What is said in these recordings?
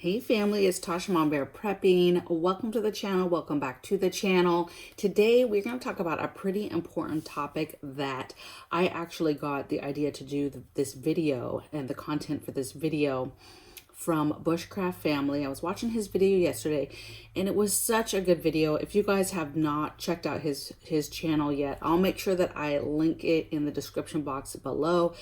Hey family, it's Tasha MamabearPrepping. Welcome to the channel. Welcome back to the channel. Today we're going to talk about a pretty important topic that I actually got the idea to do this video and the content for this video from Bushcraft Family. I was watching his video yesterday and it was such a good video. If you guys have not checked out his channel yet, I'll make sure that I link it in the description box below.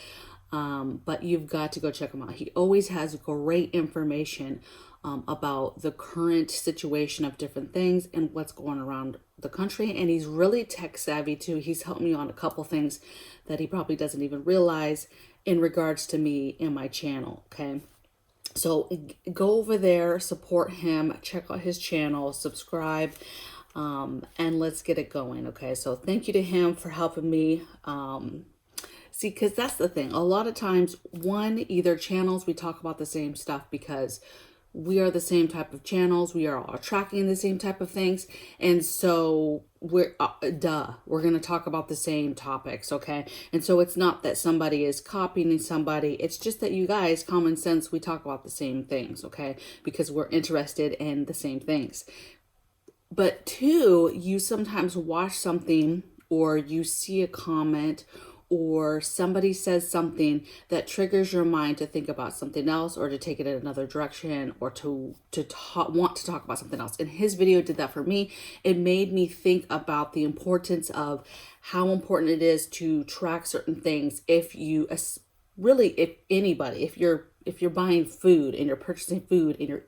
But you've got to go check him out. He always has great information about the current situation of different things and what's going around the country. And he's really tech savvy too. He's helped me on a couple things that he probably doesn't even realize in regards to me and my channel. Okay. So go over there, support him, check out his channel, subscribe, and let's get it going. Okay. So thank you to him for helping me. See, because that's the thing. A lot of times, either channels, we talk about the same stuff because we are the same type of channels. We are all tracking the same type of things. And so we're going to talk about the same topics. Okay. And so it's not that somebody is copying somebody. It's just that you guys, common sense, we talk about the same things. Okay. Because we're interested in the same things. But two, you sometimes watch something or you see a comment or somebody says something that triggers your mind to think about something else or to take it in another direction or to want to talk about something else. And his video did that for me. It made me think about the importance of how important it is to track certain things. If you're buying food and you're purchasing food and you're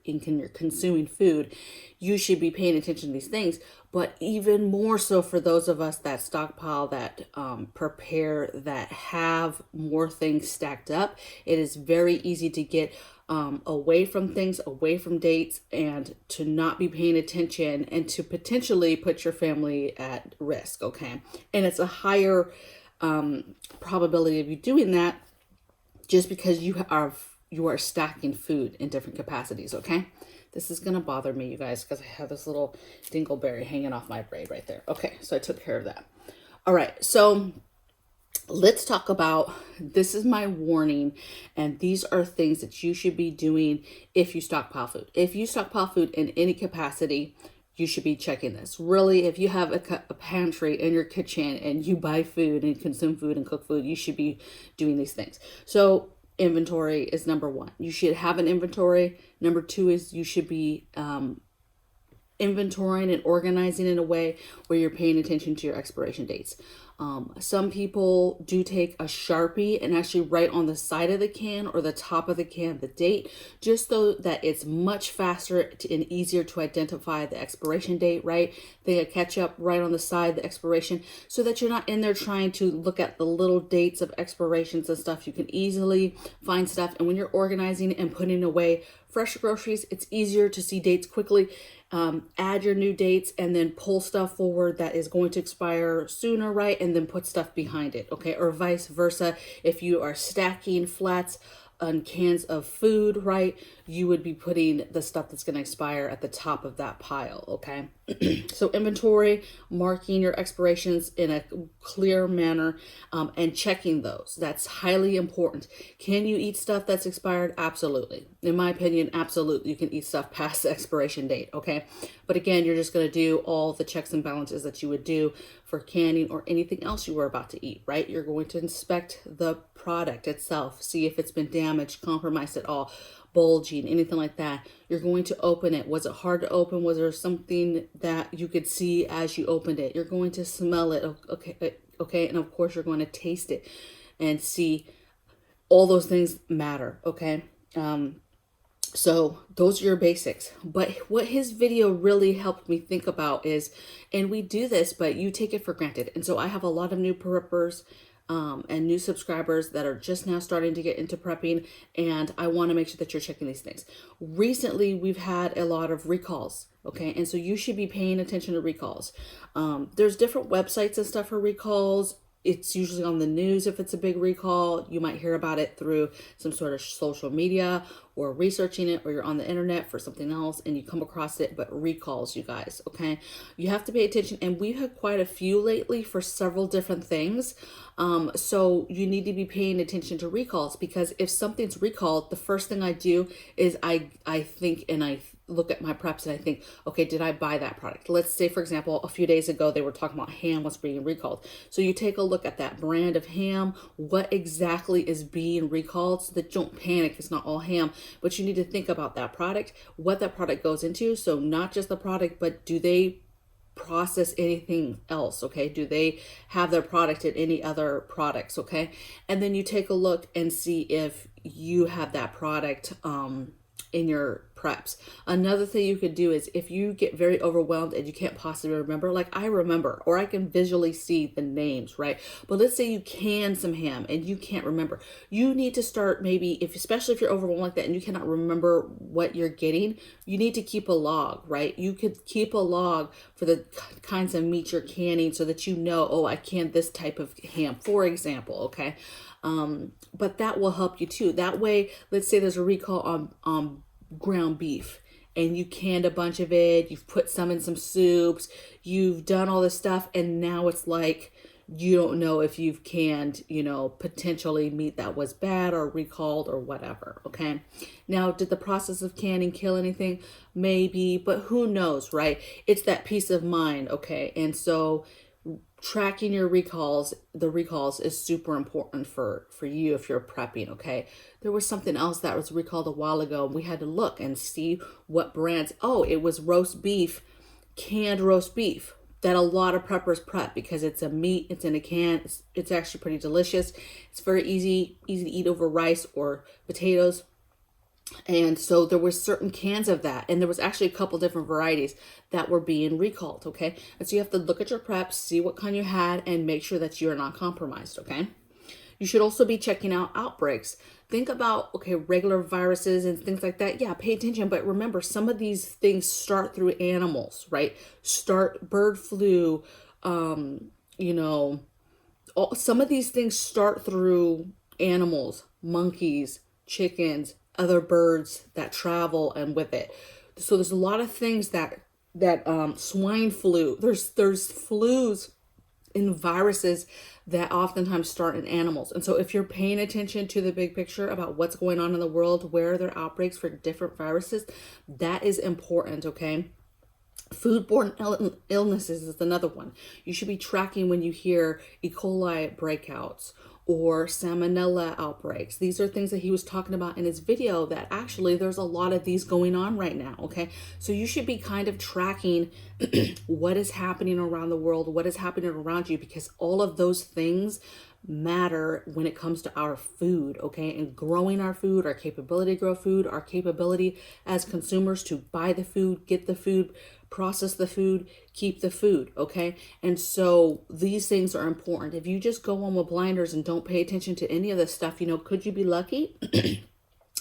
consuming food, you should be paying attention to these things. But even more so for those of us that stockpile, that prepare, that have more things stacked up, it is very easy to get away from things, away from dates, and to not be paying attention and to potentially put your family at risk. Okay. And it's a higher probability of you doing that just because you are stacking food in different capacities. Okay. This is going to bother me, you guys, because I have this little dingleberry hanging off my braid right there. Okay. So I took care of that. All right. So let's talk about, this is my warning. And these are things that you should be doing if you stockpile food. If you stockpile food in any capacity, you should be checking this. Really, if you have a pantry in your kitchen and you buy food and consume food and cook food, you should be doing these things. So inventory is number one. You should have an inventory. Number two is you should be inventorying and organizing in a way where you're paying attention to your expiration dates. Some people do take a Sharpie and actually write on the side of the can or the top of the can the date, just so that it's much faster and easier to identify the expiration date, right? They ketchup right on the side, the expiration, so that you're not in there trying to look at the little dates of expirations and stuff. You can easily find stuff. And when you're organizing and putting away fresh groceries, it's easier to see dates quickly. Add your new dates and then pull stuff forward that is going to expire sooner, right? And then put stuff behind it, okay? Or vice versa. If you are stacking flats on cans of food, right, you would be putting the stuff that's going to expire at the top of that pile, okay? So inventory, marking your expirations in a clear manner, and checking those. That's highly important. Can you eat stuff that's expired? Absolutely. In my opinion, absolutely. You can eat stuff past the expiration date, okay? But again, you're just going to do all the checks and balances that you would do for canning or anything else you were about to eat, right? You're going to inspect the product itself, see if it's been damaged, compromised at all, bulging, anything like that. You're going to open it. Was it hard to open? Was there something that you could see as you opened it? You're going to smell it. Okay. And of course you're going to taste it and see. All those things matter. Okay. So those are your basics. But what his video really helped me think about is, and we do this, but you take it for granted. And so I have a lot of new preppers and new subscribers that are just now starting to get into prepping. And I want to make sure that you're checking these things. Recently, we've had a lot of recalls. Okay. And so you should be paying attention to recalls. There's different websites and stuff for recalls. it's usually on the news. If it's a big recall, you might hear about it through some sort of social media or researching it, or you're on the internet for something else and you come across it. But recalls, you guys, okay, you have to pay attention. And we've had quite a few lately for several different things. So you need to be paying attention to recalls, because if something's recalled, the first thing I do is I think, and I look at my preps and I think, okay, did I buy that product? Let's say, for example, a few days ago, they were talking about ham was being recalled. So you take a look at that brand of ham, what exactly is being recalled, so that you don't panic if it's not all ham, but you need to think about that product, what that product goes into. So not just the product, but do they process anything else? Okay, do they have their product in any other products? Okay, and then you take a look and see if you have that product in your preps. Another thing you could do is, if you get very overwhelmed and you can't possibly remember, like I remember, or I can visually see the names, right? But let's say you can some ham and you can't remember. You need to start, maybe, especially if you're overwhelmed like that and you cannot remember what you're getting, you need to keep a log, right? You could keep a log for the kinds of meat you're canning, so that you know, oh, I canned this type of ham, for example, okay? But that will help you too. That way, let's say there's a recall on ground beef and you canned a bunch of it, you've put some in some soups, you've done all this stuff, and now it's like you don't know if you've canned, potentially meat that was bad or recalled or whatever, okay? Now, did the process of canning kill anything? Maybe, but who knows, right? It's that peace of mind, okay? And so tracking your the recalls is super important for you if you're prepping, okay? There was something else that was recalled a while ago. We had to look and see what brands. Oh, it was roast beef, canned roast beef, that a lot of preppers prep, because it's a meat, it's in a can, it's actually pretty delicious. It's very easy to eat over rice or potatoes. And so there were certain cans of that, and there was actually a couple different varieties that were being recalled, okay? And so you have to look at your preps, see what kind you had, and make sure that you're not compromised, okay? You should also be checking out outbreaks. Think about, okay, regular viruses and things like that. Yeah, pay attention, but remember, some of these things start through animals, right? Bird flu, some of these things start through animals, monkeys, chickens, other birds that travel and with it. So there's a lot of things that swine flu, there's flus and viruses that oftentimes start in animals. And so if you're paying attention to the big picture about what's going on in the world, where there are outbreaks for different viruses, that is important, okay? Foodborne illnesses is another one. You should be tracking when you hear E. coli breakouts or salmonella outbreaks. These are things that he was talking about in his video, that actually there's a lot of these going on right now, okay? So you should be kind of tracking what is happening around the world, what is happening around you, because all of those things matter when it comes to our food, okay? And growing our food, our capability to grow food, our capability as consumers to buy the food, get the food, process the food, keep the food, okay? And so these things are important. If you just go on with blinders and don't pay attention to any of this stuff, could you be lucky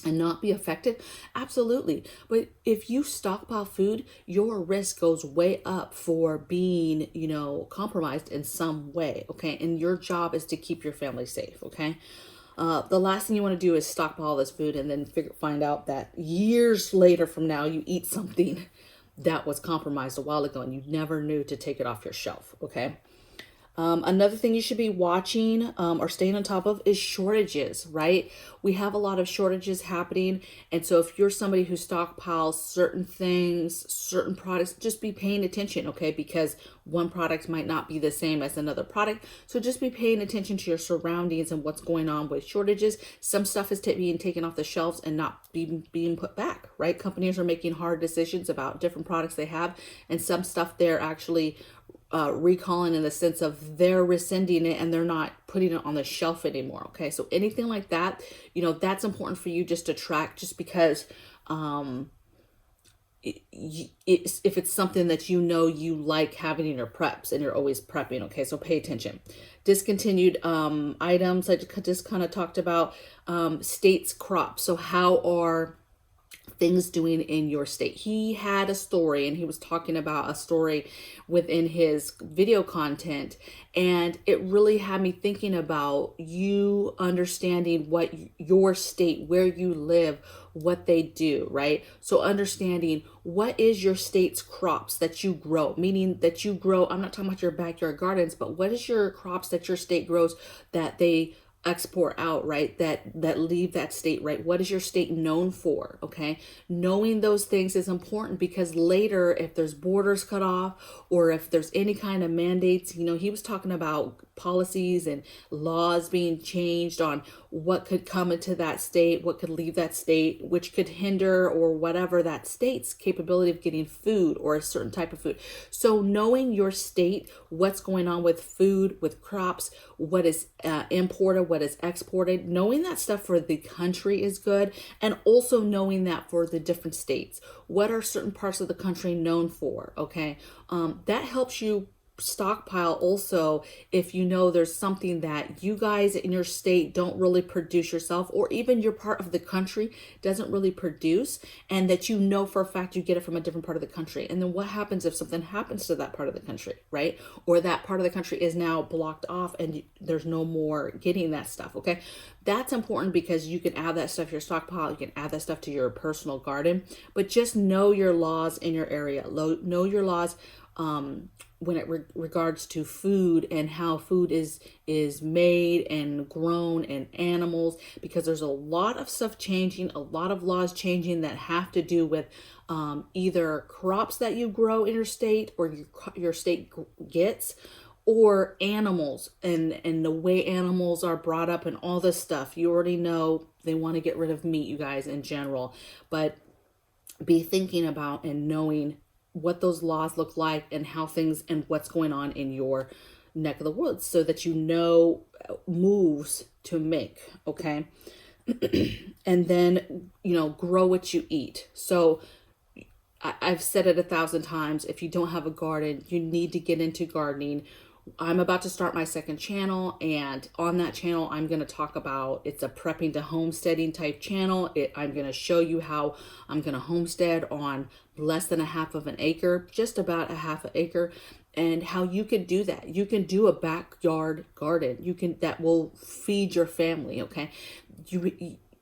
and not be affected? Absolutely. But if you stockpile food, your risk goes way up for being, compromised in some way, okay? And your job is to keep your family safe, okay? The last thing you want to do is stockpile this food and then find out that years later from now you eat something that was compromised a while ago and you never knew to take it off your shelf, okay? Another thing you should be watching or staying on top of is shortages, right? We have a lot of shortages happening. And so if you're somebody who stockpiles certain things, certain products, just be paying attention, okay? Because one product might not be the same as another product. So just be paying attention to your surroundings and what's going on with shortages. Some stuff is being taken off the shelves and not being put back, right? Companies are making hard decisions about different products they have, and some stuff they're actually recalling in the sense of they're rescinding it and they're not putting it on the shelf anymore, okay? So anything like that, that's important for you just to track, just because if it's something that you like having in your preps and you're always prepping, okay? So pay attention. Discontinued items, I just kind of talked about, states' crops. So how are things doing in your state. He had a story, and he was talking about a story within his video content, and it really had me thinking about you understanding what your state, where you live, what they do, right? So understanding what is your state's crops that you grow, meaning that you grow, I'm not talking about your backyard gardens, but what is your crops that your state grows that they export out, right? That leave that state, right? What is your state known for? Okay, knowing those things is important, because later, if there's borders cut off, or if there's any kind of mandates, you know, he was talking about policies and laws being changed on what could come into that state, what could leave that state, which could hinder or whatever that state's capability of getting food or a certain type of food. So knowing your state, what's going on with food, with crops, what is imported, what is exported, knowing that stuff for the country is good. And also knowing that for the different states, what are certain parts of the country known for? Okay, that helps you stockpile also if you know there's something that you guys in your state don't really produce yourself, or even your part of the country doesn't really produce, and that you know for a fact you get it from a different part of the country. And then what happens if something happens to that part of the country, right? Or that part of the country is now blocked off and there's no more getting that stuff. Okay, that's important, because you can add that stuff to your stockpile, you can add that stuff to your personal garden, but just know your laws in your area. Know your laws when it regards to food and how food is made and grown, and animals, because there's a lot of stuff changing, a lot of laws changing that have to do with either crops that you grow in your state, or your state gets, or animals, and the way animals are brought up and all this stuff. You already know they want to get rid of meat, you guys, in general, but be thinking about and knowing what those laws look like, and how things and what's going on in your neck of the woods, so that you know moves to make. Okay. And then, you know, grow what you eat. So I've said it 1,000 times, if you don't have a garden, you need to get into gardening. I'm about to start my second channel, and on that channel I'm going to talk about, it's a prepping to homesteading type channel. I'm going to show you how I'm going to homestead on less than a half of an acre, just about a half an acre, and how you can do that. You can do a backyard garden. That will feed your family. Okay,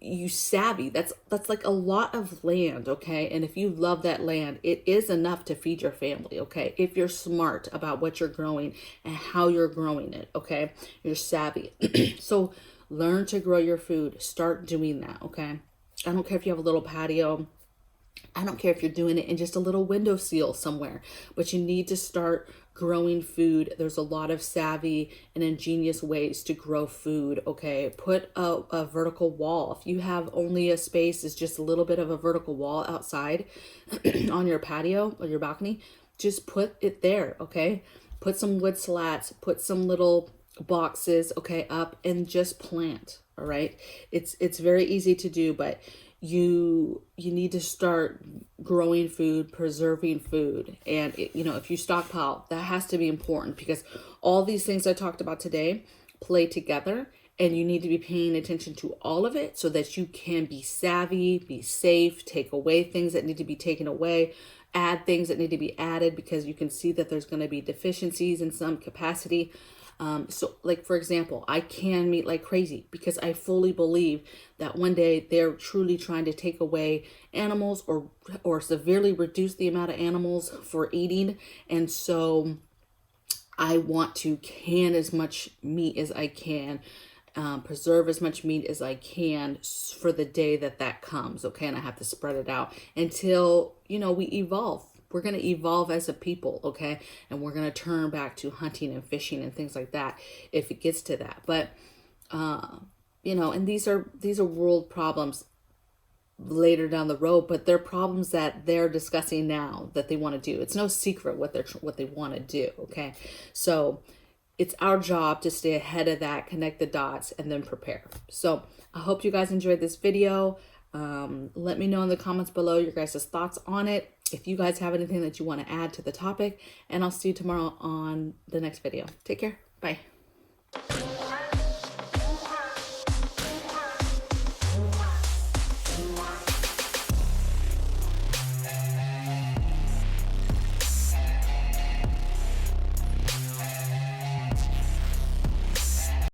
you savvy, that's like a lot of land. Okay, and if you love that land, it is enough to feed your family. Okay, if you're smart about what you're growing and how you're growing it. Okay, you're savvy. So learn to grow your food. Start doing that. Okay, I don't care if you have a little patio, I don't care if you're doing it in just a little windowsill somewhere, but you need to start growing food. There's a lot of savvy and ingenious ways to grow food. Okay, put a vertical wall. If you have only a space is just a little bit of a vertical wall outside on your patio or your balcony, just put it there. Okay, put some wood slats, put some little boxes, okay, up, and just plant. All right, it's very easy to do, but you need to start growing food, preserving food. And you know, if you stockpile, that has to be important, because all these things I talked about today play together, and you need to be paying attention to all of it so that you can be savvy, be safe, take away things that need to be taken away, add things that need to be added, because you can see that there's going to be deficiencies in some capacity. So like, for example, I can meat like crazy, because I fully believe that one day they're truly trying to take away animals, or severely reduce the amount of animals for eating. And so I want to can as much meat as I can, preserve as much meat as I can for the day that comes. Okay. And I have to spread it out until, you know, we evolve. We're going to evolve as a people, okay? And we're going to turn back to hunting and fishing and things like that if it gets to that. But, you know, and these are world problems later down the road, but they're problems that they're discussing now that they want to do. It's no secret what they want to do, okay? So it's our job to stay ahead of that, connect the dots, and then prepare. So I hope you guys enjoyed this video. Let me know in the comments below your guys' thoughts on it. If you guys have anything that you want to add to the topic, and I'll see you tomorrow on the next video. Take care. Bye.